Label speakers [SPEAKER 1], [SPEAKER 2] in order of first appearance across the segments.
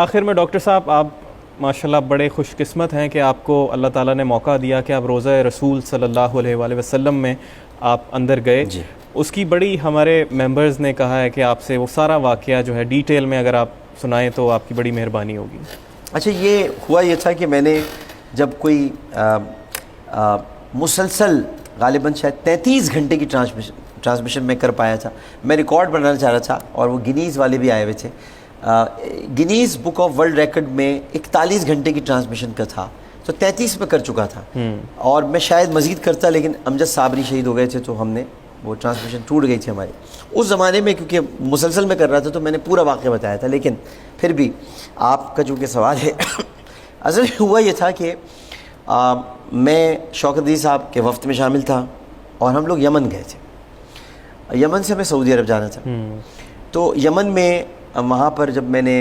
[SPEAKER 1] آخر میں ڈاکٹر صاحب، آپ ماشاءاللہ بڑے خوش قسمت ہیں کہ آپ کو اللہ تعالیٰ نے موقع دیا کہ آپ روضہ رسول صلی اللہ علیہ وآلہ وسلم میں آپ اندر گئے.
[SPEAKER 2] جی.
[SPEAKER 1] اس کی بڑی ہمارے ممبرز نے کہا ہے کہ آپ سے وہ سارا واقعہ جو ہے ڈیٹیل میں اگر آپ سنائیں تو آپ کی بڑی مہربانی ہوگی.
[SPEAKER 2] اچھا، یہ ہوا یہ تھا کہ میں نے جب کوئی مسلسل غالباً شاید 33 گھنٹے کی ٹرانسمیشن میں کر پایا تھا. میں ریکارڈ بنانا چاہ رہا تھا اور وہ گنیز والے بھی آئے ہوئے تھے. Guinness book of world record میں 41 گھنٹے کی ٹرانسمیشن کا تھا، تو 33 میں کر چکا تھا. اور میں شاید مزید کرتا، لیکن امجد صابری شہید ہو گئے تھے تو ہم نے وہ ٹرانسمیشن ٹوٹ گئی تھی ہماری. اس زمانے میں کیونکہ مسلسل میں کر رہا تھا تو میں نے پورا واقعہ بتایا تھا. لیکن پھر بھی آپ کا چونکہ سوال ہے، اصل ہوا یہ تھا کہ میں شوکت عزیز صاحب کے وفد میں شامل تھا اور ہم لوگ یمن گئے تھے. یمن سے ہمیں سعودی عرب جانا تھا. تو یمن میں وہاں پر جب میں نے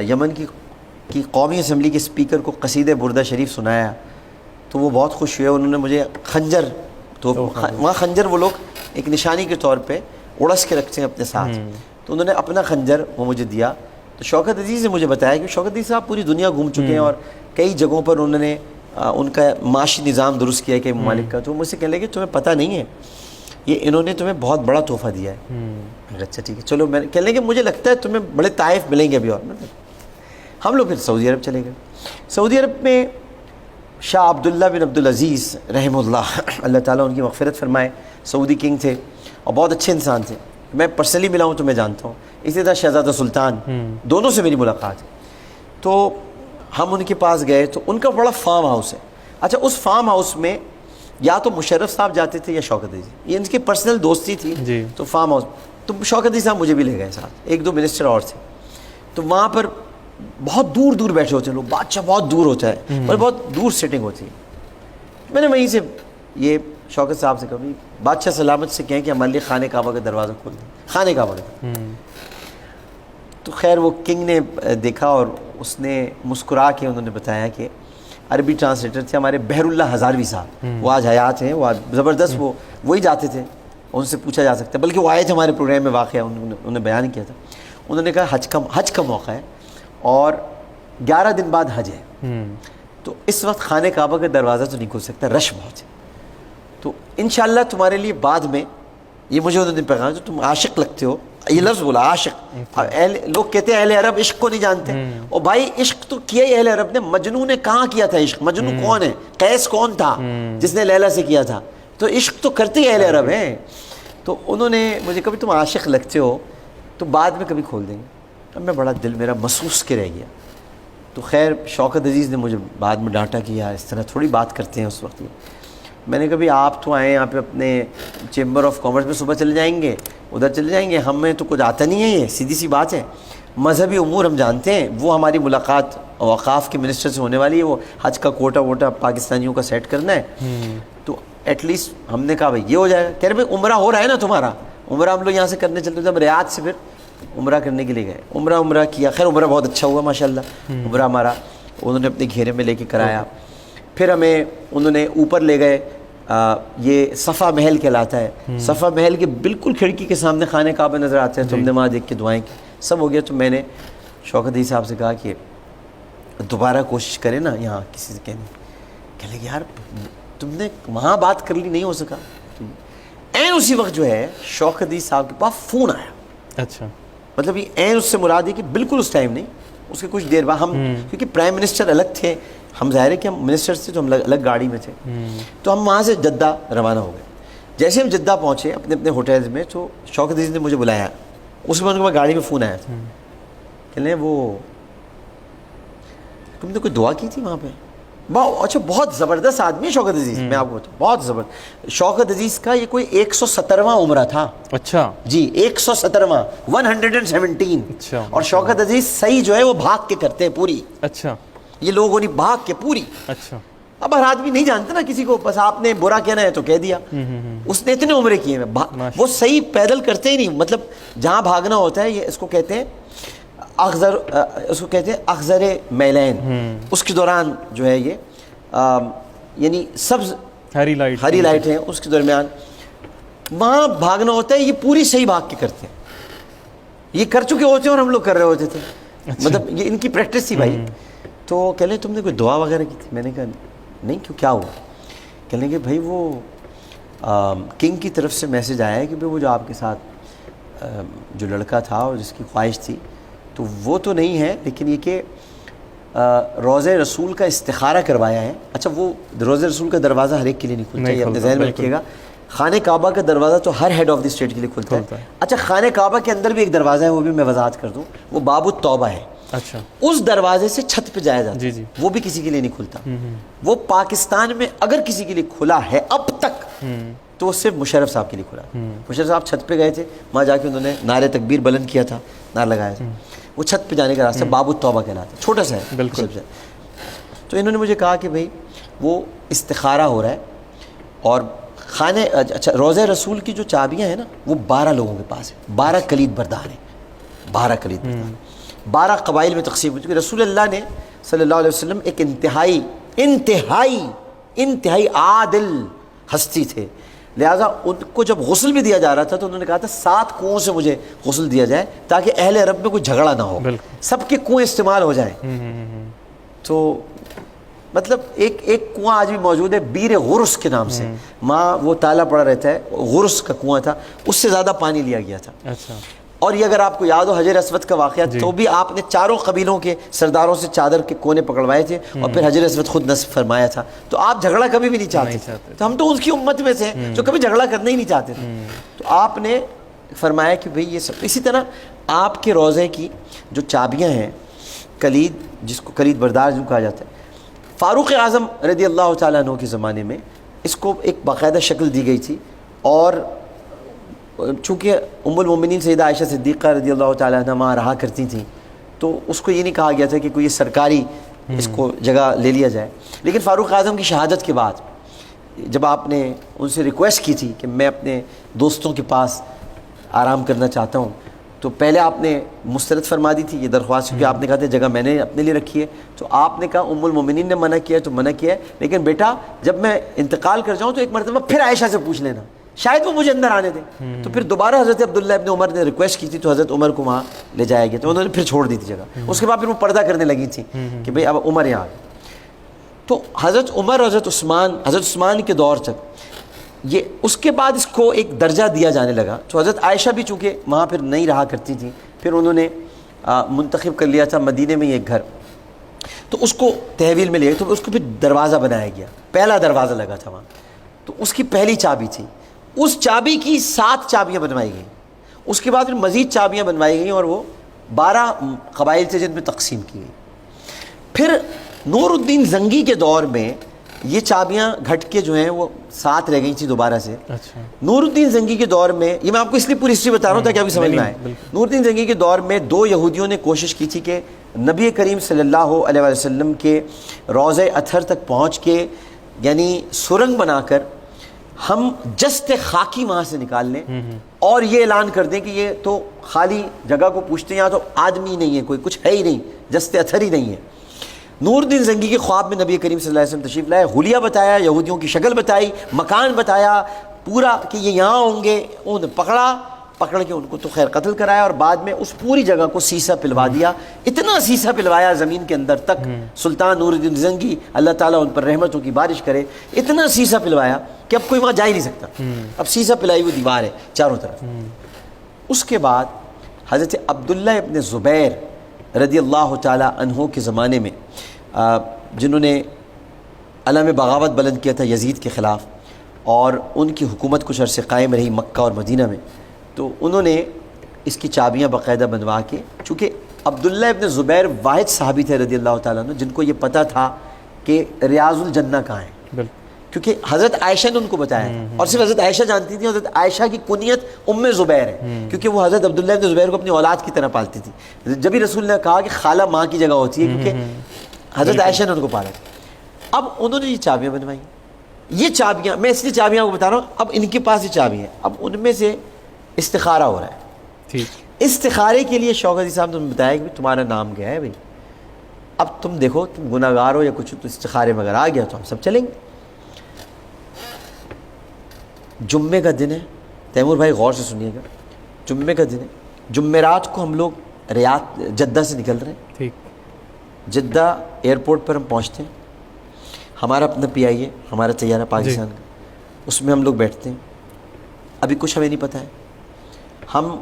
[SPEAKER 2] یمن کی قومی اسمبلی کے اسپیکر کو قصید بردہ شریف سنایا تو وہ بہت خوش ہوئے. انہوں نے مجھے خنجر، تو وہاں خنجر وہ لوگ ایک نشانی کے طور پہ اڑس کے رکھتے ہیں اپنے ساتھ، تو انہوں نے اپنا خنجر وہ مجھے دیا. تو شوکت عزیز نے مجھے بتایا کہ شوکت عزیز صاحب پوری دنیا گھوم چکے ہیں اور کئی جگہوں پر انہوں نے ان کا معاشی نظام درست کیا ہے کئی ممالک کا. تو مجھ سے کہنے لگے تمہیں پتہ نہیں ہے یہ انہوں نے تمہیں بہت بڑا تحفہ دیا ہے. اچھا ٹھیک ہے چلو. میں کہنے لگے مجھے لگتا ہے تمہیں بڑے طائف ملیں گے ابھی. اور ہم لوگ پھر سعودی عرب چلے گئے. سعودی عرب میں شاہ عبداللہ بن عبدالعزیز رحمہ اللہ، اللہ تعالیٰ ان کی مغفرت فرمائے، سعودی کنگ تھے اور بہت اچھے انسان تھے. میں پرسنلی ملا ہوں تو میں جانتا ہوں. اسی طرح شہزادہ سلطان، دونوں سے میری ملاقات ہے. تو ہم ان کے پاس گئے تو ان کا بڑا فارم ہاؤس ہے. اچھا، اس فارم ہاؤس میں یا تو مشرف صاحب جاتے تھے یا شوکت عزیز. یہ ان کی پرسنل دوستی تھی. تو فارم ہاؤس تو شوکت عزیز صاحب مجھے بھی لے گئے ساتھ، 1-2 منسٹر اور تھے. تو وہاں پر بہت دور دور بیٹھے ہوتے ہیں لوگ، بادشاہ بہت دور ہوتا ہے اور بہت دور سیٹنگ ہوتی ہے. میں نے وہیں سے یہ شوکت صاحب سے کہا بادشاہ سلامت سے کہیں کہ ہمارے لیے خانہ کعبہ کا دروازہ کھول دیں. خانہ کعبہ کا. تو خیر وہ کنگ نے دیکھا اور اس نے مسکرا کے انہوں نے بتایا کہ عربی ٹرانسلیٹر تھے ہمارے بحر اللہ ہزاروی صاحب، وہ آج حیات ہیں، وہ آج زبردست، وہی جاتے تھے، ان سے پوچھا جا سکتا ہے. بلکہ وہ آئے تھے ہمارے پروگرام میں، واقعہ انہوں نے بیان کیا تھا. انہوں نے کہا حج کا موقع ہے اور 11 دن بعد حج ہے، تو اس وقت خانہ کعبہ کا دروازہ تو نہیں کھل سکتا، رش بہت ہے. تو انشاءاللہ تمہارے لیے بعد میں، یہ مجھے انہوں نے پیغام، جو تم عاشق لگتے ہو، یہ لفظ بولا عاشق. لوگ کہتے ہیں اہل عرب عشق کو نہیں جانتے. اور بھائی عشق تو کیا ہی اہل عرب نے. مجنوں نے کہاں کیا تھا عشق؟ مجنوں کون ہے؟ قیس کون تھا جس نے لیلا سے کیا تھا؟ تو عشق تو کرتے ہی اہل عرب ہیں. تو انہوں نے مجھے کبھی تم عاشق لگتے ہو تو بعد میں کبھی کھول دیں گے. اب میں بڑا دل میرا محسوس کے رہ گیا. تو خیر شوکت عزیز نے مجھے بعد میں ڈانٹا کہ یار اس طرح تھوڑی بات کرتے ہیں اس وقت میں نے کبھی آپ تو آئیں یہاں پہ اپنے چیمبر آف کامرس میں صبح چلے جائیں گے، ادھر چلے جائیں گے، ہمیں تو کچھ آتا نہیں ہے. یہ سیدھی سی بات ہے. مذہبی امور ہم جانتے ہیں. وہ ہماری ملاقات اوقاف کے منسٹر سے ہونے والی ہے، وہ حج کا کوٹا ووٹا پاکستانیوں کا سیٹ کرنا ہے. تو ایٹ لیسٹ ہم نے کہا بھائی یہ ہو جائے گا. کہہ رہے بھائی عمرہ ہو رہا ہے نا تمہارا. عمرہ ہم لوگ یہاں سے کرنے چلتے تھے، ہم ریاض سے پھر عمرہ کرنے کے لیے گئے. عمرہ کیا. خیر عمرہ بہت اچھا ہوا ماشاءاللہ. عمرہ ہمارا انہوں نے اپنے گھیرے میں لے کے کرایا. پھر ہمیں انہوں نے اوپر لے گئے. یہ صفا محل کہلاتا ہے. صفا محل کے بالکل کھڑکی کے سامنے خانہ کعبہ نظر آتے ہیں. تو ہم نے وہاں دیکھ کے دعائیں کی. سب ہو گیا. تو میں نے شوکت عزیز صاحب سے کہا کہ دوبارہ کوشش کریں نا یہاں کسی سے کہنے لگے یار تم نے وہاں بات کر لی نہیں ہو سکا. این اسی وقت جو ہے شوکت عزیز صاحب کے پاس فون آیا.
[SPEAKER 1] اچھا
[SPEAKER 2] مطلب یہ این اس سے مراد ہے کہ بالکل اس ٹائم نہیں، اس کے کچھ دیر بعد ہم کیونکہ پرائم منسٹر الگ تھے، ہم ظاہر ہے کہ ہم منسٹر تھے تو ہم الگ گاڑی میں تھے. تو ہم وہاں سے جدہ روانہ ہو گئے. جیسے ہم جدہ پہنچے اپنے اپنے ہوٹلز میں تو شوکت عزیز نے مجھے بلایا. اس میں ان کے پاس گاڑی میں فون آیا تھا. کہنے لیں وہ تم نے کوئی دعا کی تھی وہاں پہ؟ اچھا بہت زبردست آدمی ہے شوکت عزیز. میں آپ کو بتاؤں بہت زبردست. شوکت عزیز کا یہ کوئی 117واں عمرہ تھا.
[SPEAKER 1] اچھا
[SPEAKER 2] جی 117واں 117.
[SPEAKER 1] اچھا.
[SPEAKER 2] اور شوکت عزیز صحیح جو ہے وہ بھاگ کے کرتے ہیں پوری.
[SPEAKER 1] اچھا
[SPEAKER 2] یہ لوگوں نے بھاگ کے پوری.
[SPEAKER 1] اچھا.
[SPEAKER 2] اب ہر آدمی نہیں جانتا نا کسی کو، بس آپ نے برا کہنا ہے تو کہہ دیا. اس نے اتنے عمرے کیے ہیں. وہ صحیح پیدل کرتے ہی نہیں. مطلب جہاں بھاگنا ہوتا ہے یہ اس کو کہتے ہیں اخذر میلین. اس کے دوران جو ہے یہ یعنی سبز ہری لائٹ ہے اس کے درمیان وہاں بھاگنا ہوتا ہے. یہ پوری صحیح بھاگ کے کرتے ہیں. یہ کر چکے ہوتے ہیں اور ہم لوگ کر رہے ہوتے تھے. مطلب یہ ان کی پریکٹس تھی بھائی. تو کہہ لیں تم نے کوئی دعا وغیرہ کی تھی؟ میں نے کہا نہیں. کیوں کیا ہوا؟ کہہ لیں کہ بھائی وہ کنگ کی طرف سے میسج آیا ہے کہ بھائی وہ جو آپ کے ساتھ جو لڑکا تھا اور جس کی خواہش تھی تو وہ تو نہیں ہے، لیکن یہ کہ روضہ رسول کا استخارہ کروایا ہے. اچھا وہ روضہ رسول کا دروازہ ہر ایک کے لیے نہیں کھلتا، یہ اپنے ذہن میں رکھیے گا. خانہ کعبہ کا دروازہ تو ہر ہیڈ آف دی اسٹیٹ کے لیے کھلتا ہے. اچھا خانہ کعبہ کے اندر بھی ایک دروازہ ہے، وہ بھی میں وضاحت کر دوں، وہ باب التوبہ ہے.
[SPEAKER 1] اچھا
[SPEAKER 2] اس دروازے سے چھت پہ جایا جاتا ہے،
[SPEAKER 1] جی
[SPEAKER 2] وہ بھی کسی کے لیے نہیں کھلتا. وہ پاکستان میں اگر کسی کے لیے کھلا ہے اب تک تو وہ صرف مشرف صاحب کے لیے کھلا. مشرف صاحب چھت پہ گئے تھے، وہاں جا کے انہوں نے نعرہ تکبیر بلند کیا تھا، نعرہ لگایا تھا. وہ چھت پہ جانے کا راستہ باب التوبہ کہلاتا ہے، چھوٹا سا ہے بالکل. تو انہوں نے مجھے کہا کہ بھائی وہ استخارہ ہو رہا ہے اور خانہ اچھا روضہ رسول کی جو چابیاں ہیں نا وہ 12 لوگوں کے پاس ہے، 12 کلید بردار ہیں، 12 کلید بردار، 12 قبائل میں تقسیم ہوئی. کیونکہ رسول اللہ نے صلی اللہ علیہ وسلم ایک انتہائی عادل ہستی تھے، لہٰذا ان کو جب غسل بھی دیا جا رہا تھا تو انہوں نے کہا تھا 7 کنوؤں سے مجھے غسل دیا جائے تاکہ اہل عرب میں کوئی جھگڑا نہ ہو، سب کے کنویں استعمال ہو جائیں. تو مطلب ایک کنواں آج بھی موجود ہے بیر غرس کے نام سے، ماں وہ تالا پڑا رہتا ہے، غرس کا کنواں تھا، اس سے زیادہ پانی لیا گیا تھا.
[SPEAKER 1] اچھا.
[SPEAKER 2] اور یہ اگر آپ کو یاد ہو حجر اسود کا واقعہ تو بھی آپ نے چاروں قبیلوں کے سرداروں سے چادر کے کونے پکڑوائے تھے اور پھر حجر اسود خود نصب فرمایا تھا. تو آپ جھگڑا کبھی بھی نہیں چاہتے تھے، تو ہم تو اس کی امت میں سے جو کبھی جھگڑا کرنا ہی نہیں چاہتے تھے. تو آپ نے فرمایا کہ بھئی یہ سب. اسی طرح آپ کے روضے کی جو چابیاں ہیں، کلید جس کو کلید بردار جو کہا جاتا ہے، فاروق اعظم رضی اللہ تعالیٰ عنہ کے زمانے میں اس کو ایک باقاعدہ شکل دی گئی تھی. اور چونکہ ام المومنین سیدہ عائشہ صدیقہ رضی اللہ تعالیٰ عنہ وہاں رہا کرتی تھیں تو اس کو یہ نہیں کہا گیا تھا کہ کوئی سرکاری اس کو جگہ لے لیا جائے. لیکن فاروق اعظم کی شہادت کے بعد جب آپ نے ان سے ریکویسٹ کی تھی کہ میں اپنے دوستوں کے پاس آرام کرنا چاہتا ہوں، تو پہلے آپ نے مسترد فرما دی تھی یہ درخواست، کیونکہ آپ نے کہا تھا جگہ میں نے اپنے لیے رکھی ہے. تو آپ نے کہا ام المومنین نے منع کیا تو منع کیا ہے، لیکن بیٹا جب میں انتقال کر جاؤں تو ایک مرتبہ پھر عائشہ سے پوچھ لینا، شاید وہ مجھے اندر آنے دیں. تو پھر دوبارہ حضرت عبداللہ ابن عمر نے ریکویسٹ کی تھی تو حضرت عمر کو وہاں لے جایا گیا، تو انہوں نے پھر چھوڑ دی تھی جگہ. اس کے بعد پھر وہ پردہ کرنے لگی تھی کہ بھئی اب عمر یہاں. تو حضرت عمر اور حضرت عثمان کے دور تک یہ اس کے بعد اس کو ایک درجہ دیا جانے لگا. تو حضرت عائشہ بھی چونکہ وہاں پھر نہیں رہا کرتی تھیں، پھر انہوں نے منتخب کر لیا تھا مدینے میں ایک گھر، تو اس کو تحویل میں لیا تو اس کو پھر دروازہ بنایا گیا، پہلا دروازہ لگا تھا وہاں. تو اس کی پہلی چابی تھی، اس چابی کی 7 چابیاں بنوائی گئیں. اس کے بعد پھر مزید چابیاں بنوائی گئیں اور وہ 12 قبائل تھے جن میں تقسیم کی گئی. پھر نور الدین زنگی کے دور میں یہ چابیاں گھٹ کے جو ہیں وہ 7 رہ گئی تھیں دوبارہ سے.
[SPEAKER 1] اچھا.
[SPEAKER 2] نور الدین زنگی کے دور میں، یہ میں آپ کو اس لیے پوری ہسٹری بتا رہا ہوں تاکہ آپ کو سمجھ میں آئے. نور الدین زنگی کے دور میں 2 یہودیوں نے کوشش کی تھی کہ نبی کریم صلی اللہ علیہ وسلم کے روضہ اطہر تک پہنچ کے یعنی سرنگ بنا کر ہم جست خاکی وہاں سے نکال لیں اور یہ اعلان کر دیں کہ یہ تو خالی جگہ کو پوچھتے ہیں، یہاں تو آدمی نہیں ہے، کوئی کچھ ہے ہی نہیں، جست اطہر ہی نہیں ہے. نور الدین زنگی کے خواب میں نبی کریم صلی اللہ علیہ وسلم تشریف لائے، حلیہ بتایا، یہودیوں کی شکل بتائی، مکان بتایا پورا کہ یہ یہاں ہوں گے. انہوں نے پکڑ کے ان کو تو خیر قتل کرایا اور بعد میں اس پوری جگہ کو سیسا پلوا دیا. اتنا سیسا پلوایا زمین کے اندر تک، سلطان نور الدین زنگی اللہ تعالیٰ ان پر رحمتوں کی بارش کرے، اتنا سیسا پلوایا کہ اب کوئی وہاں جا ہی نہیں سکتا. اب سیسا پلائی ہوئی دیوار ہے چاروں طرف. اس کے بعد حضرت عبداللہ ابن زبیر رضی اللہ تعالیٰ عنہ کے زمانے میں جنہوں نے علم بغاوت بلند کیا تھا یزید کے خلاف، اور ان کی حکومت کچھ عرصے قائم رہی مکہ اور مدینہ میں، تو انہوں نے اس کی چابیاں باقاعدہ بنوا کے، چونکہ عبداللہ ابن زبیر واحد صحابی تھے رضی اللہ تعالیٰ عنہ جن کو یہ پتہ تھا کہ ریاض الجنہ کہاں ہے، کیونکہ حضرت عائشہ نے ان کو بتایا تھا، اور صرف حضرت عائشہ جانتی تھی. حضرت عائشہ کی کنیت ام زبیر ہے کیونکہ وہ حضرت عبداللہ ابن زبیر کو اپنی اولاد کی طرح پالتی تھی. جب ہی رسول نے کہا کہ خالہ ماں کی جگہ ہوتی ہے، کیونکہ حضرت عائشہ نے ان کو پالا تھا. اب انہوں نے یہ چابیاں بنوائی. یہ چابیاں میں اس لیے چابیاں کو بتا رہا ہوں، اب ان کے پاس یہ چابی ہیں، اب ان میں سے استخارہ ہو رہا ہے. استخارے کے لیے شوکت علی صاحب نے بتایا کہ تمہارا نام کیا ہے بھائی، اب تم دیکھو تم گناہ گار ہو یا کچھ، تو استخارے میں اگر آ گیا تو ہم سب چلیں گے. جمعے کا دن ہے، تیمور بھائی غور سے سنیے گا، جمعے کا دن ہے. جمعرات کو ہم لوگ ریاض جدہ سے نکل رہے ہیں.
[SPEAKER 1] ٹھیک.
[SPEAKER 2] جدہ ایئرپورٹ پر ہم پہنچتے ہیں. ہمارا اپنا پی آئی ہے, ہمارا طیارہ پاکستان کا, اس میں ہم لوگ بیٹھتے ہیں. ابھی کچھ ہمیں نہیں پتہ ہے. ہم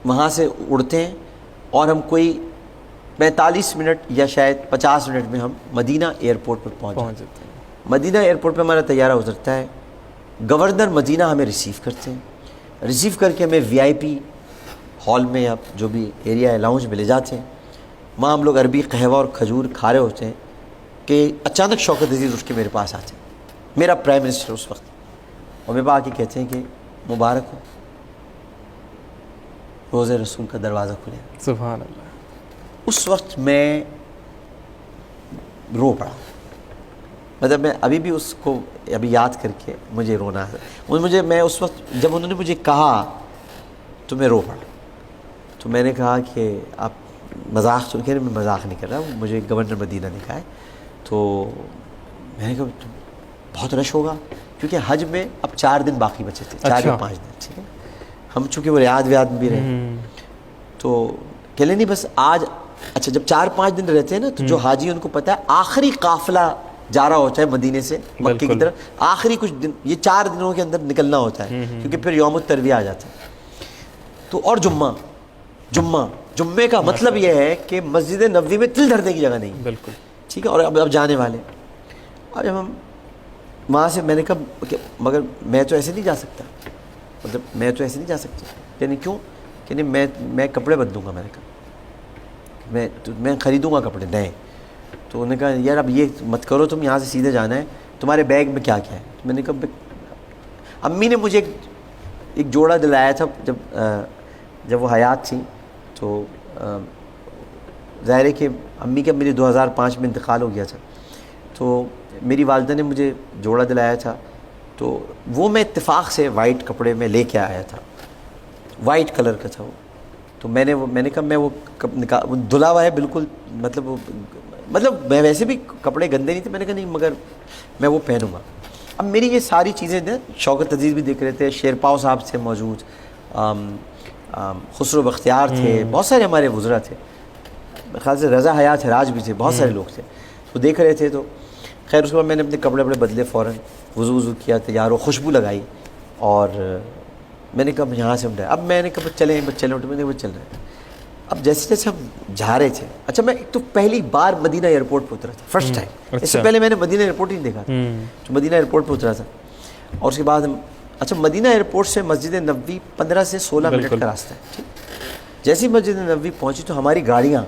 [SPEAKER 2] وہاں سے اڑتے ہیں اور ہم کوئی 45 منٹ یا شاید 50 منٹ میں ہم مدینہ ایئرپورٹ پر پہنچ جاتے ہیں. مدینہ ایئرپورٹ پہ ہمارا طیارہ اترتا ہے. گورنر مدینہ ہمیں ریسیو کرتے ہیں. ریسیو کر کے ہمیں وی آئی پی ہال میں یا جو بھی ایریا ہے لاؤنج میں لے جاتے ہیں. وہاں ہم لوگ عربی قہوہ اور کھجور کھا رہے ہوتے ہیں کہ اچانک شوکت عزیز اٹھ کے میرے پاس آتے ہیں, میرا پرائم منسٹر اس وقت, اور میرے پاس آ کے کہتے ہیں کہ مبارک ہو, روزہ رسول کا دروازہ کھلے.
[SPEAKER 1] سبحان اللہ.
[SPEAKER 2] اس وقت میں رو پڑا. مطلب میں ابھی بھی اس کو ابھی یاد کر کے مجھے رونا ہے. میں اس وقت جب انہوں نے مجھے کہا تو میں رو پڑا. تو میں نے کہا کہ آپ مذاق سن کے, میں مذاق نہیں کر رہا, مجھے گورنر مدینہ نے کہا ہے. تو میں نے کہا بہت رش ہوگا, کیونکہ حج میں اب 4 دن باقی بچے تھے, 4 یا 5 دن. ٹھیک ہے, ہم چونکہ وہ ریاض میں بھی رہے تو کہلے نہیں بس آج. اچھا جب 4-5 دن رہتے ہیں نا تو جو حاجی ان کو پتہ ہے آخری قافلہ جا رہا ہوتا ہے مدینے سے مکے کی طرف, آخری کچھ دن, یہ 4 دنوں کے اندر نکلنا ہوتا ہے کیونکہ پھر یوم الترویہ آ جاتا ہے. تو اور جمعے کا مطلب یہ ہے کہ مسجد نبوی میں تل دھرنے کی جگہ نہیں. بالکل ٹھیک ہے. اور اب جانے والے, اور جب ہم وہاں سے, میں نے کہا کہ مگر میں تو ایسے نہیں جا سکتا, مطلب میں تو ایسے نہیں جا سکتا. یعنی کیوں کہ نہیں میں کپڑے بدلوں گا. میں نے کہا میں خریدوں گا کپڑے نئے. تو انہوں نے کہا یار اب یہ مت کرو, تم یہاں سے سیدھے جانا ہے, تمہارے بیگ میں کیا کیا ہے. میں نے کہا امی نے مجھے ایک جوڑا دلایا تھا جب وہ حیات تھیں. تو ظاہر ہے کہ امی کا میری 2005 میں انتقال ہو گیا تھا. تو میری والدہ نے مجھے جوڑا دلایا تھا, تو وہ میں اتفاق سے وائٹ کپڑے میں لے کے آیا تھا, وائٹ کلر کا تھا وہ. تو میں نے کہا میں وہ دھلا ہوا ہے بالکل, مطلب میں ویسے بھی کپڑے گندے نہیں تھے. میں نے کہا نہیں مگر میں وہ پہنوں گا. اب میری یہ ساری چیزیں نا, شوکت عزیز بھی دیکھ رہے تھے, شیرپاؤ صاحب تھے موجود, خسرو بختیار تھے, بہت سارے ہمارے وزراء تھے, خیال سے رضا حیات حراج بھی تھے, بہت سارے لوگ تھے. تو دیکھ رہے تھے. تو خیر اس کے بعد میں نے اپنے کپڑے بدلے, فوراً وضو کیا, تیار ہو, خوشبو لگائی, اور میں نے کہا یہاں سے ہم اب میں نے کہا چلیں اٹھے, میں نے وہ چل رہے ہیں. اب جیسے جیسے ہم جا رہے تھے, اچھا میں ایک تو پہلی بار مدینہ ایئرپورٹ پہ اترا تھا, فرسٹ ٹائم. اس سے پہلے میں نے مدینہ ایئرپورٹ ہی نہیں دیکھا تھا. تو مدینہ ایئرپورٹ پہ اترا تھا, اور اس کے بعد ہم, اچھا مدینہ ایئرپورٹ سے مسجد نبوی 15 سے 16 منٹ کا راستہ ہے. ٹھیک, جیسے ہی مسجد نبوی پہنچی تو ہماری گاڑیاں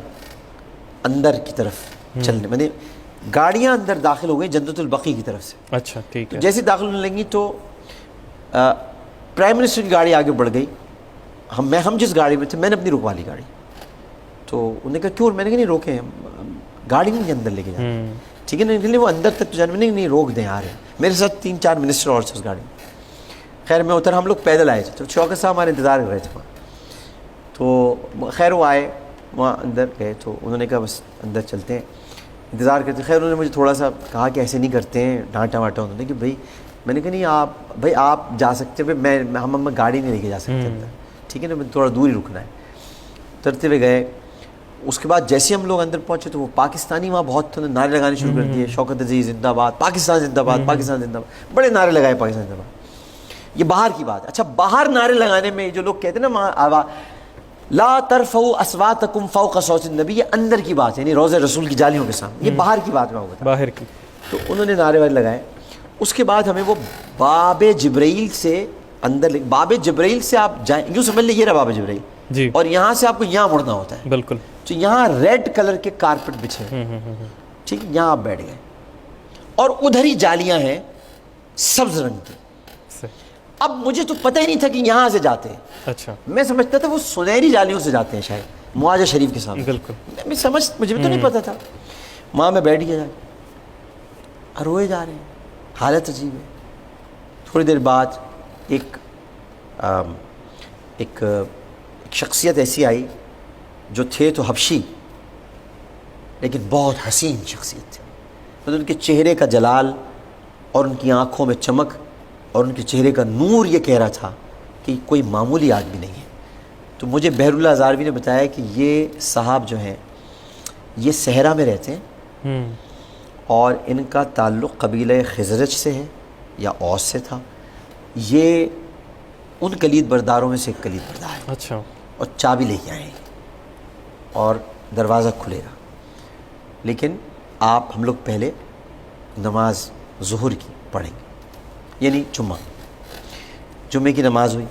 [SPEAKER 2] اندر کی طرف چلنے, میں نے گاڑیاں اندر داخل ہو گئی جنت البقیع کی طرف سے. اچھا ٹھیک ہے. جیسے داخل ہونے لگی تو پرائم منسٹر کی گاڑی آگے بڑھ گئی. ہم جس گاڑی میں تھے, میں نے اپنی رکوا لی گاڑی. تو انہوں نے کہا کیوں, میں نے کہا نہیں روکیں, گاڑی نہیں اندر لے کے جائیں. ٹھیک ہے نہیں, وہ اندر تک تو جانے میں نہیں روک دیں, آ رہے ہیں. میرے ساتھ 3-4 منسٹر اور تھے اس گاڑی میں. خیر میں اتر, ہم لوگ پیدل آئے تھے. تو شوکت صاحب ہمارے انتظار کر رہے تھے وہاں. تو خیر وہ آئے, وہاں اندر گئے, تو انہوں نے کہا بس اندر چلتے ہیں, انتظار کرتے. خیر انہوں نے مجھے تھوڑا سا کہا کہ ایسے نہیں کرتے ہیں, ڈانٹا واٹا انہوں نے کہ بھائی, میں نے کہا نہیں آپ جا سکتے ہیں, ہم گاڑی نہیں لے کے جا سکتے اندر. ٹھیک ہے نا, تھوڑا دور ہی رکنا ہے. اترتے ہوئے گئے. اس کے بعد جیسے ہم لوگ اندر پہنچے تو وہ پاکستانی وہاں بہت نعرے لگانے شروع کر دیے, شوکت عزیز زندہ باد, پاکستان زندہ باد, پاکستان زندہ باد, بڑے نعرے لگائے پاکستان زندہ باد. یہ باہر کی بات ہے. اچھا باہر نعرے لگانے میں جو لوگ کہتے ہیں نا لا ترفعوا اصواتکم فوق صوت النبی, یہ اندر کی بات ہے, یعنی روضہ رسول کی جالیوں کے سامنے. یہ باہر کی بات میں ہوتا باہر کی. تو انہوں نے نعرے والے لگائے. اس کے بعد ہمیں وہ باب جبرائیل سے اندر, باب جبرائیل سے آپ جائیں, یوں سمجھ لیں یہ رہا باب جبرائیل جی, اور یہاں سے آپ کو یہاں مڑنا ہوتا ہے. بالکل. تو یہاں ریڈ کلر کے کارپٹ بچھے, ٹھیک, یہاں آپ بیٹھ گئے, اور ادھر ہی جالیاں ہیں سبز رنگ کی. اب مجھے تو پتہ ہی نہیں تھا کہ یہاں سے جاتے ہیں. اچھا میں سمجھتا تھا وہ سنہری جالیوں سے جاتے ہیں شاید معاذ شریف کے سامنے. بالکل. مجھے بھی تو نہیں پتہ تھا. وہاں میں بیٹھ گیا, روئے جا رہے ہیں, حالت عجیب ہے. تھوڑی دیر بعد ایک شخصیت ایسی آئی جو تھے تو حبشی, لیکن بہت حسین شخصیت تھی. مطلب ان کے چہرے کا جلال اور ان کی آنکھوں میں چمک اور ان کے چہرے کا نور یہ کہہ رہا تھا کہ کوئی معمولی آدمی نہیں ہے. تو مجھے بحر اللہ ہزاروی نے بتایا کہ یہ صاحب جو ہیں یہ صحرا میں رہتے ہیں اور ان کا تعلق قبیلہ خزرج سے ہے یا اوس سے تھا. یہ ان کلید برداروں میں سے ایک کلید بردار ہے.
[SPEAKER 1] اچھا.
[SPEAKER 2] اور چابی لے کے آئیں گے اور دروازہ کھلے گا. لیکن ہم لوگ پہلے نماز ظہر کی پڑھیں گے، یعنی جمعے کی نماز ہوئی،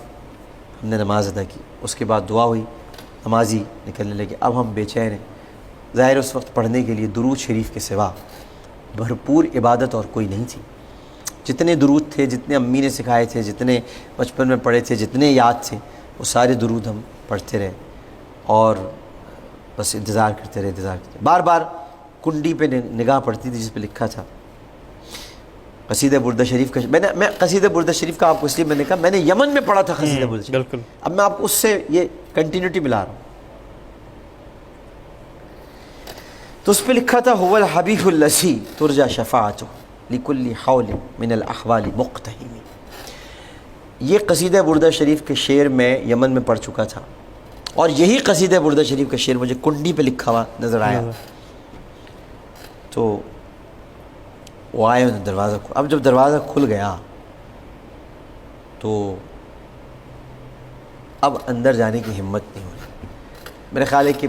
[SPEAKER 2] ہم نے نماز ادا کی، اس کے بعد دعا ہوئی، نمازی نکلنے لگے. اب ہم بے چین ہیں. ظاہر اس وقت پڑھنے کے لیے درود شریف کے سوا بھرپور عبادت اور کوئی نہیں تھی. جتنے درود تھے، جتنے امی نے سکھائے تھے، جتنے بچپن میں پڑھے تھے، جتنے یاد تھے، وہ سارے درود ہم پڑھتے رہے اور بس انتظار کرتے رہے. بار بار کنڈی پہ نگاہ پڑتی تھی جس پہ لکھا تھا قصیدہ بردہ شریف کا. میں قصیدہ بردہ شریف کا آپ کو اس لیے میں نے کہا، میں نے یمن میں پڑھا تھا قصیدہ بردہ شریف.
[SPEAKER 1] بالکل.
[SPEAKER 2] اب میں آپ کو اس سے یہ کنٹینیوٹی ملا رہا ہوں. تو اس پہ لکھا تھا هو الحبیب الذی ترجى شفاعته لكل حول من الاحوال مقتحم. یہ قصیدہ بردہ شریف کے شعر میں یمن میں پڑھ چکا تھا اور یہی قصیدہ بردہ شریف کا شعر مجھے کنڈی پہ لکھا ہوا نظر آیا. تو وہ آئے انہیں دروازہ کھول. اب جب دروازہ کھل گیا تو اب اندر جانے کی ہمت نہیں ہو رہی. میرے خیال ہے کہ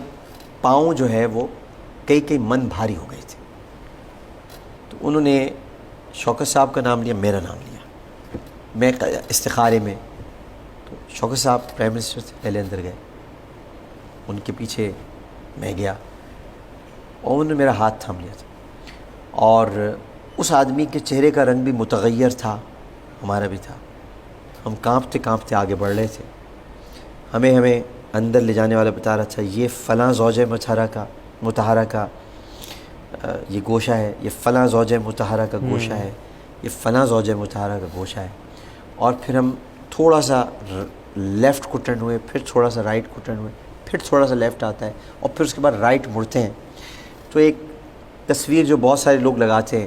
[SPEAKER 2] پاؤں جو ہے وہ کئی من بھاری ہو گئے تھے. تو انہوں نے شوکت صاحب کا نام لیا، میرا نام لیا. میں استخارے میں، تو شوکت صاحب پرائم منسٹر سے پہلے اندر گئے، ان کے پیچھے میں گیا اور انہوں نے میرا ہاتھ تھام لیا تھا. اور اس آدمی کے چہرے کا رنگ بھی متغیر تھا، ہمارا بھی تھا. ہم کانپتے آگے بڑھ رہے تھے. ہمیں اندر لے جانے والا بتا رہا تھا یہ فلاں زوجہ مطہرہ کا یہ گوشہ ہے، یہ فلاں زوجہ مطہرہ کا گوشہ ہے، یہ فلاں زوجہ مطہرہ کا گوشہ ہے. اور پھر ہم تھوڑا سا لیفٹ کو ٹرن ہوئے، پھر تھوڑا سا رائٹ کو ٹرن ہوئے، پھر تھوڑا سا لیفٹ آتا ہے اور پھر اس کے بعد رائٹ مڑتے ہیں. تو ایک تصویر جو بہت سارے لوگ لگاتے ہیں،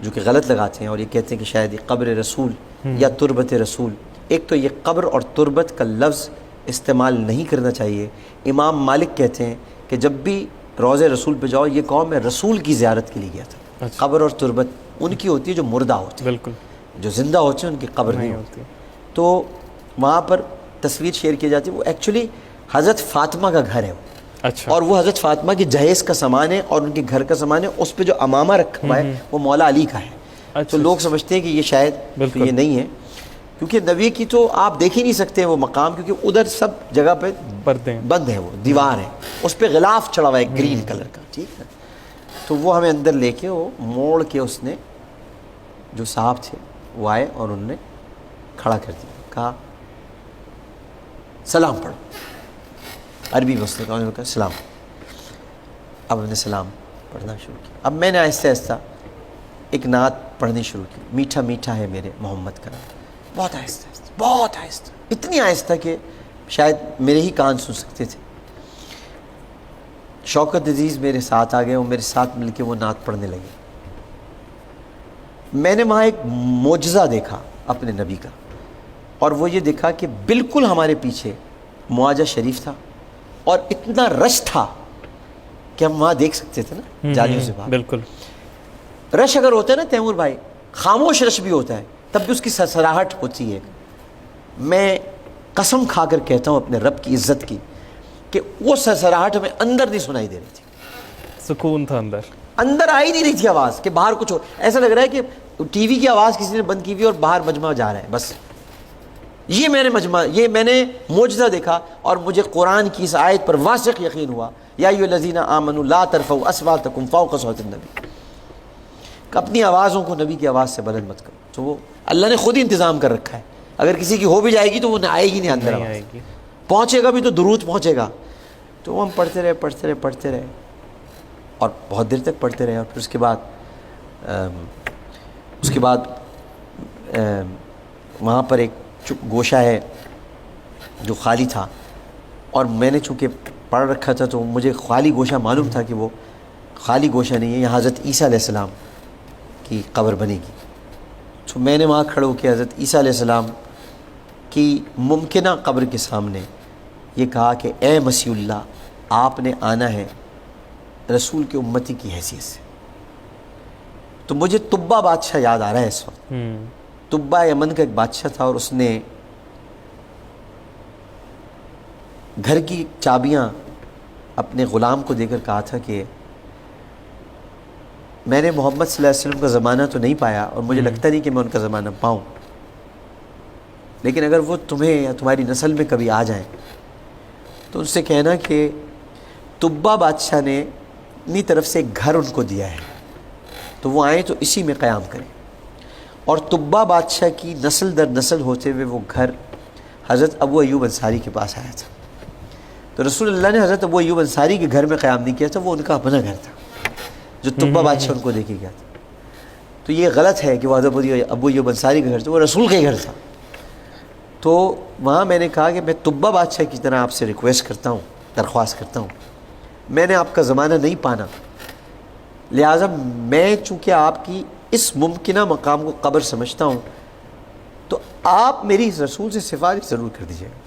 [SPEAKER 2] جو کہ غلط لگاتے ہیں اور یہ کہتے ہیں کہ شاید یہ قبر رسول یا تربت رسول. ایک تو یہ قبر اور تربت کا لفظ استعمال نہیں کرنا چاہیے. امام مالک کہتے ہیں کہ جب بھی روضہ رسول پہ جاؤ، یہ قوم میں رسول کی زیارت کے لیے گیا تھا. قبر اور تربت ان کی ہوتی ہے جو مردہ ہوتی ہے،
[SPEAKER 1] بالکل.
[SPEAKER 2] جو زندہ ہوتے ہیں ان کی قبر نہیں ہوتی. تو وہاں پر تصویر شیئر کی جاتی ہے. وہ ایکچولی حضرت فاطمہ کا گھر ہے وہ.
[SPEAKER 1] اچھا.
[SPEAKER 2] اور وہ حضرت فاطمہ کی جہیز کا سامان ہے اور ان کے گھر کا سامان ہے. اس پہ جو امامہ رکھا ہوا ہے وہ مولا علی کا ہے. تو لوگ سمجھتے ہیں کہ یہ شاید یہ نہیں ہے، کیونکہ نبی کی تو آپ دیکھ ہی نہیں سکتے وہ مقام، کیونکہ ادھر سب جگہ پہ بند ہے، وہ دیوار ہے، اس پہ غلاف چڑھا ہوا ہے گرین کلر کا. ٹھیک ہے. تو وہ ہمیں اندر لے کے وہ موڑ کے اس نے جو صاحب تھے وہ آئے اور انہوں نے کھڑا کر دیا، کہا سلام پڑھو. عربی میں اس نے کہا سلام. اب ہم نے سلام پڑھنا شروع کیا. اب میں نے آہستہ آہستہ ایک نعت پڑھنی شروع کی، میٹھا میٹھا ہے میرے محمد کا نام. بہت آہستہ آہستہ، بہت آہستہ، اتنی آہستہ کہ شاید میرے ہی کان سن سکتے تھے. شوکت عزیز میرے ساتھ آ گئے، وہ میرے ساتھ مل کے وہ نعت پڑھنے لگے. میں نے وہاں ایک معجزہ دیکھا اپنے نبی کا، اور وہ یہ دیکھا کہ بالکل ہمارے پیچھے معاجہ شریف تھا اور اتنا رش تھا کہ ہم وہاں دیکھ سکتے تھے نا جالیوں سے باہر.
[SPEAKER 1] بالکل.
[SPEAKER 2] رش اگر ہوتا ہے نا تیمور بھائی، خاموش رش بھی ہوتا ہے، تب بھی اس کی سرسراہٹ ہوتی ہے. میں قسم کھا کر کہتا ہوں اپنے رب کی عزت کی کہ وہ سرسراہٹ ہمیں اندر نہیں سنائی دے رہی تھی.
[SPEAKER 1] سکون تھا
[SPEAKER 2] اندر آ ہی نہیں رہی تھی آواز کہ باہر کچھ ہو. ایسا لگ رہا ہے کہ ٹی وی کی آواز کسی نے بند کی ہوئی اور باہر مجمع جا رہا ہے. بس یہ میں نے معجزہ دیکھا اور مجھے قرآن کی اس آیت پر واثق یقین ہوا، یا ایھا الذین آمنوا لا ترفعوا اصواتکم فوق صوت النبی، کہ اپنی آوازوں کو نبی کی آواز سے بلند مت کرو. تو وہ اللہ نے خود ہی انتظام کر رکھا ہے، اگر کسی کی ہو بھی جائے گی تو وہ نہ آئے گی نہیں اندر آواز، پہنچے گا بھی تو درود پہنچے گا. تو وہ ہم پڑھتے رہے اور بہت دیر تک پڑھتے رہے. اور پھر اس کے بعد وہاں پر ایک گوشہ ہے جو خالی تھا، اور میں نے چونکہ پڑھ رکھا تھا تو مجھے خالی گوشہ معلوم تھا کہ وہ خالی گوشہ نہیں ہے، یہاں حضرت عیسیٰ علیہ السلام کی قبر بنے گی. تو میں نے وہاں کھڑے ہو کے حضرت عیسیٰ علیہ السلام کی ممکنہ قبر کے سامنے یہ کہا کہ اے مسیح اللہ، آپ نے آنا ہے رسول کے امتی کی حیثیت سے۔ تو مجھے طبہ بادشاہ یاد آ رہا ہے اس وقت۔ طبہ یمن کا ایک بادشاہ تھا، اور اس نے گھر کی چابیاں اپنے غلام کو دے کر کہا تھا کہ میں نے محمد صلی اللہ علیہ وسلم کا زمانہ تو نہیں پایا، اور مجھے لگتا نہیں کہ میں ان کا زمانہ پاؤں، لیکن اگر وہ تمہیں یا تمہاری نسل میں کبھی آ جائیں تو ان سے کہنا کہ طبہ بادشاہ نے اپنی طرف سے ایک گھر ان کو دیا ہے، تو وہ آئیں تو اسی میں قیام کریں۔ اور طبہ بادشاہ کی نسل در نسل ہوتے ہوئے وہ گھر حضرت ابو ایوب انصاری کے پاس آیا تھا۔ تو رسول اللہ نے حضرت ابو ایوب انصاری کے گھر میں قیام نہیں کیا تھا، وہ ان کا اپنا گھر تھا جو طبہ بادشاہ ان کو دے کے گیا تھا۔ تو یہ غلط ہے کہ وہ حضرت ابو ایوب انصاری کا گھر تھا، وہ رسول کا ہی گھر تھا۔ تو وہاں میں نے کہا کہ میں طبہ بادشاہ کی طرح آپ سے ریکویسٹ کرتا ہوں، درخواست کرتا ہوں، میں نے آپ کا زمانہ نہیں پانا، لہٰذا میں چونکہ آپ کی اس ممکنہ مقام کو قبر سمجھتا ہوں، تو آپ میری اس رسول سے سفارش ضرور کر دیجیے گا،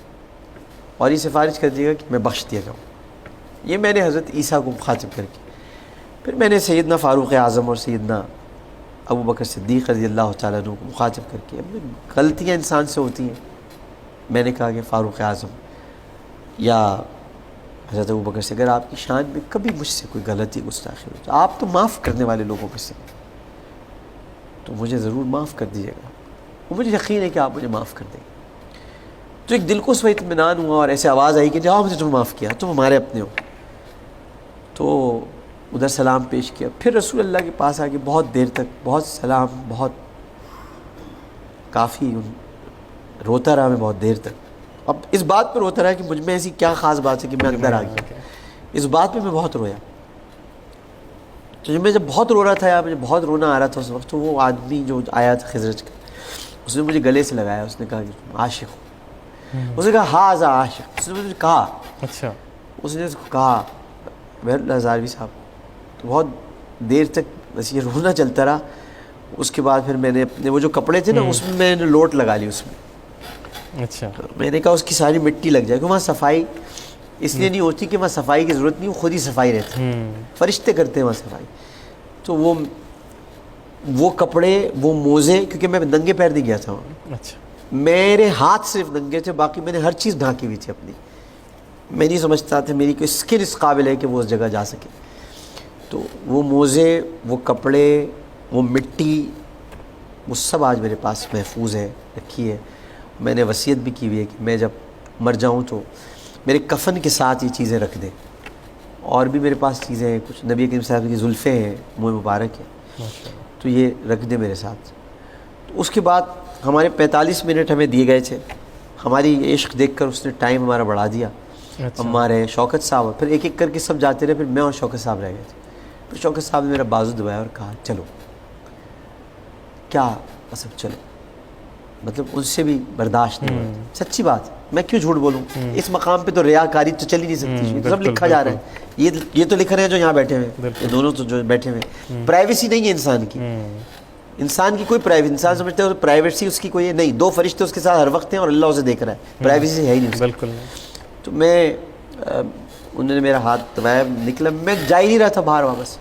[SPEAKER 2] اور یہ سفارش کر دیجیے گا کہ میں بخش دیا جاؤں۔ یہ میں نے حضرت عیسیٰ کو مخاطب کر کے، پھر میں نے سیدنا فاروق اعظم اور سیدنا ابو بکر صدیق رضی اللہ تعالیٰ عنہ کو مخاطب کر کے، غلطیاں انسان سے ہوتی ہیں، میں نے کہا کہ فاروق اعظم یا حضرت ابو بکر سے اگر آپ کی شان میں کبھی مجھ سے کوئی غلطی گستاخی ہو تو آپ تو معاف کرنے والے لوگوں میں سے، تو مجھے ضرور معاف کر دیجیے گا، اور مجھے یقین ہے کہ آپ مجھے معاف کر دیں گے۔ تو ایک دل کو اس وقت اطمینان ہوا، اور ایسے آواز آئی کہ جاؤ، مجھے تمہیں معاف کیا، تم ہمارے اپنے ہو۔ تو ادھر سلام پیش کیا، پھر رسول اللہ کے پاس آ کے بہت دیر تک بہت سلام، بہت کافی روتا رہا میں بہت دیر تک۔ اب اس بات پر روتا رہا کہ مجھ میں ایسی کیا خاص بات ہے کہ میں اندر آ گیا، اس بات پہ میں بہت رویا۔ تو میں جب بہت رو رہا تھا یا مجھے بہت رونا آ رہا تھا اس وقت، تو وہ آدمی جو آیا تھا خزرج کا، اس نے مجھے گلے سے لگایا، اس نے کہا کہ تم عاشق ہو۔ اس نے کہا ہاذا عاشق، اس نے مجھے کہا،
[SPEAKER 1] اچھا،
[SPEAKER 2] اس نے اس کو کہا بہر ہزاروی صاحب۔ تو بہت دیر تک بس یہ رونا چلتا رہا۔ اس کے بعد پھر میں نے اپنے وہ جو کپڑے تھے نا، اس میں نے لوٹ لگا لی اس میں۔
[SPEAKER 1] اچھا،
[SPEAKER 2] میں نے کہا اس کی ساری مٹی لگ جائے، کہ وہاں صفائی اس لیے نہیں ہوتی کہ وہاں صفائی کی ضرورت نہیں، وہ خود ہی صفائی رہتی ہے، فرشتے کرتے ہیں وہاں صفائی۔ تو وہ کپڑے، وہ موزے، کیونکہ میں ننگے پیر نہیں گیا تھا وہاں،
[SPEAKER 1] اچھا،
[SPEAKER 2] میرے ہاتھ صرف ننگے تھے، باقی میں نے ہر چیز ڈھانکی ہوئی تھی اپنی۔ میں نہیں سمجھتا تھا میری کوئی اسکن اس قابل ہے کہ وہ اس جگہ جا سکے۔ تو وہ موزے، وہ کپڑے، وہ مٹی، وہ سب آج میرے پاس محفوظ ہے، رکھی ہے۔ میں نے وصیت بھی کی ہوئی ہے کہ میں جب مر جاؤں تو میرے کفن کے ساتھ یہ چیزیں رکھ دیں۔ اور بھی میرے پاس چیزیں ہیں، کچھ نبی کریم صاحب کی زلفیں ہیں، منہ مبارک ہے، تو یہ رکھ دیں میرے ساتھ۔ تو اس کے بعد ہمارے 45 منٹ ہمیں دیے گئے تھے، ہماری عشق دیکھ کر اس نے ٹائم ہمارا بڑھا دیا۔ ہمارے شوکت صاحب، پھر ایک ایک کر کے سب جاتے رہے، پھر میں اور شوکت صاحب رہ گئے تھے۔ پھر شوکت صاحب نے میرا بازو دبایا اور کہا چلو، کیا مطلب چلو، مطلب ان سے بھی برداشت نہیں ہوا۔ سچی بات، میں کیوں جھوٹ بولوں؟ اس مقام پہ تو ریاکاری تو چل ہی نہیں سکتی، سب لکھا جا رہا ہے۔ یہ تو لکھ رہے ہیں جو یہاں بیٹھے ہوئے، یہ دونوں تو جو بیٹھے ہوئے، پرائیویسی نہیں ہے انسان کی، انسان کی کوئی پرائیویسی، انسان سمجھتا ہے پرائیویسی اس کی کوئی نہیں، دو فرشتے اس کے ساتھ ہر وقت ہیں اور اللہ اسے دیکھ رہا ہے، پرائیویسی ہے ہی نہیں۔
[SPEAKER 1] بالکل۔
[SPEAKER 2] تو انہوں نے میرا ہاتھ دبایا، نکلا، میں جا ہی نہیں رہا تھا باہر واپس۔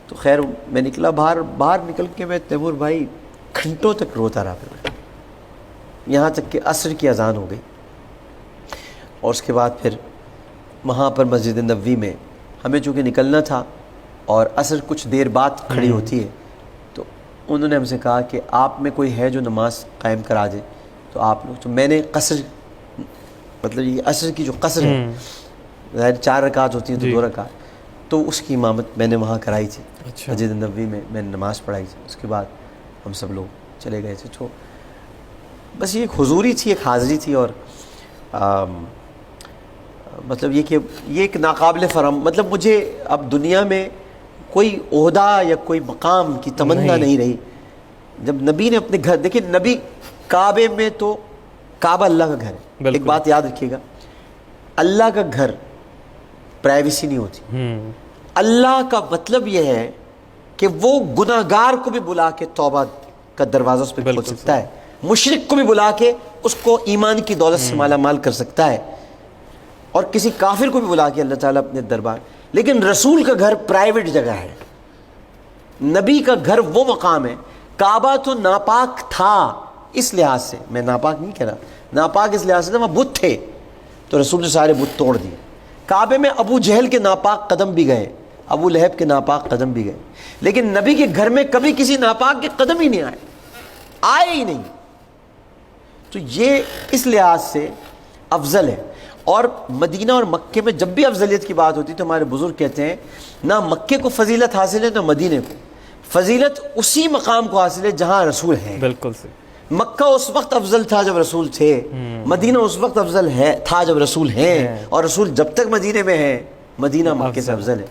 [SPEAKER 2] تو خیر میں نکلا باہر نکل کے میں تیمور بھائی گھنٹوں تک روتا رہا، پھر یہاں تک کہ عصر کی اذان ہو گئی۔ اور اس کے بعد پھر وہاں پر مسجد نبوی میں ہمیں چونکہ نکلنا تھا اور عصر کچھ دیر بعد کھڑی ہوتی ہے، تو انہوں نے ہم سے کہا کہ آپ میں کوئی ہے جو نماز قائم کرا دے، تو آپ لوگ، تو میں نے قصر، مطلب یہ عصر کی جو قصر ہے، ظاہر 4 رکعت ہوتی ہیں تو 2 رکعت، تو اس کی امامت میں نے وہاں کرائی تھی، مسجد نبوی میں میں نے نماز پڑھائی تھی۔ اس کے بعد ہم سب لوگ چلے گئے تھے۔ تو بس یہ ایک حضوری تھی، ایک حاضری تھی، اور مطلب یہ کہ یہ ایک ناقابل فرام، مطلب مجھے اب دنیا میں کوئی عہدہ یا کوئی مقام کی تمنا نہیں رہی۔ جب نبی نے اپنے گھر، دیکھیں نبی کعبے میں، تو کعبہ اللہ کا گھر ہے، ایک بات یاد رکھیے گا، اللہ کا گھر پرائیویسی نہیں ہوتی۔ اللہ کا مطلب یہ ہے کہ وہ گناہگار کو بھی بلا کے توبہ کا دروازہ اس پہ کھول سکتا ہے، مشرک کو بھی بلا کے اس کو ایمان کی دولت سے مالا مال کر سکتا ہے۔ اور کسی کافر کو بھی بلا کے اللہ تعالیٰ اپنے دربار. لیکن رسول کا گھر پرائیویٹ جگہ ہے, نبی کا گھر وہ مقام ہے. کعبہ تو ناپاک تھا اس لحاظ سے, میں ناپاک نہیں کہہ رہا, ناپاک اس لحاظ سے وہاں بت تھے, تو رسول نے سارے بت توڑ دیے. کعبے میں ابو جہل کے ناپاک قدم بھی گئے, ابو لہب کے ناپاک قدم بھی گئے, لیکن نبی کے گھر میں کبھی کسی ناپاک کے قدم ہی نہیں آئے ہی نہیں. تو یہ اس لحاظ سے افضل ہے. اور مدینہ اور مکے میں جب بھی افضلیت کی بات ہوتی ہے تو ہمارے بزرگ کہتے ہیں نہ مکے کو فضیلت حاصل ہے نہ مدینے کو. فضیلت اسی مقام کو حاصل ہے جہاں رسول ہے.
[SPEAKER 1] بالکل صحیح.
[SPEAKER 2] مکہ اس وقت افضل تھا جب رسول تھے, مدینہ اس وقت افضل تھا جب رسول ہیں, اور رسول جب تک مدینے میں ہیں مدینہ مکے سے افضل ہے.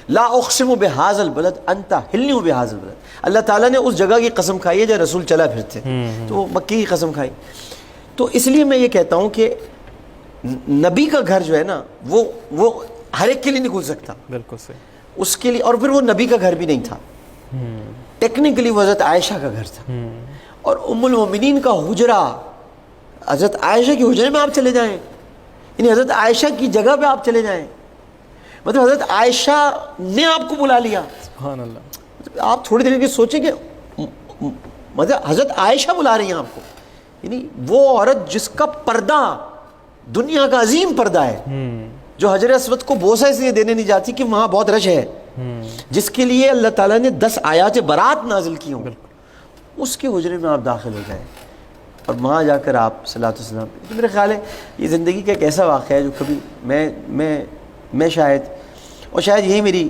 [SPEAKER 2] لا اقسم بہذا البلد انت حلنی بہذا البلد. اللہ تعالیٰ نے اس جگہ کی قسم کھائی ہے جہاں رسول چلا پھرتے, تو وہ مکے کی قسم کھائی. تو اس لیے میں یہ کہتا ہوں کہ نبی کا گھر جو ہے نا وہ ہر ایک کے لیے نہیں کھل سکتا.
[SPEAKER 1] بالکل صحیح.
[SPEAKER 2] اس کے لیے, اور پھر وہ نبی کا گھر بھی نہیں تھا, ٹیکنیکلی وہ حضرت عائشہ کا گھر تھا. اور ام المومنین کا حجرہ, حضرت عائشہ کے حجرے میں آپ چلے جائیں, یعنی حضرت عائشہ کی جگہ پہ آپ چلے جائیں, مطلب حضرت عائشہ نے آپ کو بلا لیا.
[SPEAKER 1] سبحان اللہ.
[SPEAKER 2] آپ تھوڑی دیر کے سوچیں کہ مطلب حضرت عائشہ بلا رہی ہیں آپ کو, یعنی وہ عورت جس کا پردہ دنیا کا عظیم پردہ ہے, جو حجر اسود کو بوسہ اس لیے دینے نہیں جاتی کہ وہاں بہت رش ہے, جس کے لیے اللہ تعالیٰ نے 10 آیات برات نازل کی ہوں, اس کے حجرے میں آپ داخل ہو جائیں اور وہاں جا کر آپ صلی اللہ علیہ وسلم. تو میرے خیال ہے یہ زندگی کا ایک ایسا واقعہ ہے جو کبھی میں شاید یہی میری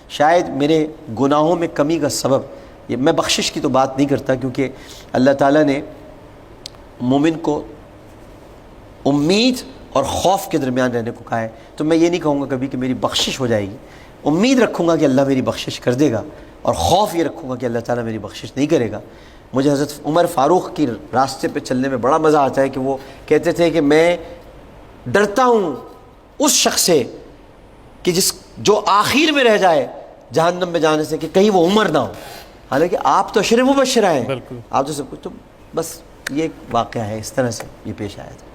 [SPEAKER 2] شاید میرے گناہوں میں کمی کا سبب, یہ میں بخشش کی تو بات نہیں کرتا کیونکہ اللہ تعالیٰ نے مومن کو امید اور خوف کے درمیان رہنے کو کہا ہے. تو میں یہ نہیں کہوں گا کبھی کہ میری بخشش ہو جائے گی, امید رکھوں گا کہ اللہ میری بخشش کر دے گا, اور خوف یہ رکھوں گا کہ اللہ تعالیٰ میری بخشش نہیں کرے گا. مجھے حضرت عمر فاروق کی راستے پہ چلنے میں بڑا مزہ آتا ہے کہ وہ کہتے تھے کہ میں ڈرتا ہوں اس شخص سے کہ جو آخر میں رہ جائے جہنم میں جانے سے, کہ کہیں وہ عمر نہ ہو. حالانکہ آپ تو اشر مبشرہ ہیں, آپ تو سب کچھ, تو بس یہ ایک واقعہ ہے, اس طرح سے یہ پیش آیا تھا.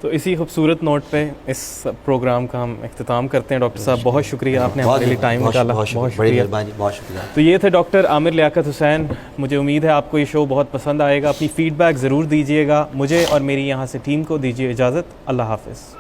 [SPEAKER 1] تو اسی خوبصورت نوٹ پہ اس پروگرام کا ہم اختتام کرتے ہیں. ڈاکٹر صاحب بہت شکریہ, آپ نے ہمارے لیے ٹائم نکالا, بہت شکریہ.
[SPEAKER 2] بہت شکریہ.
[SPEAKER 1] تو یہ تھے ڈاکٹر عامر لیاقت حسین. مجھے امید ہے آپ کو یہ شو بہت پسند آئے گا. اپنی فیڈ بیک ضرور دیجیے گا. مجھے اور میری یہاں سے ٹیم کو دیجیے اجازت. اللہ حافظ.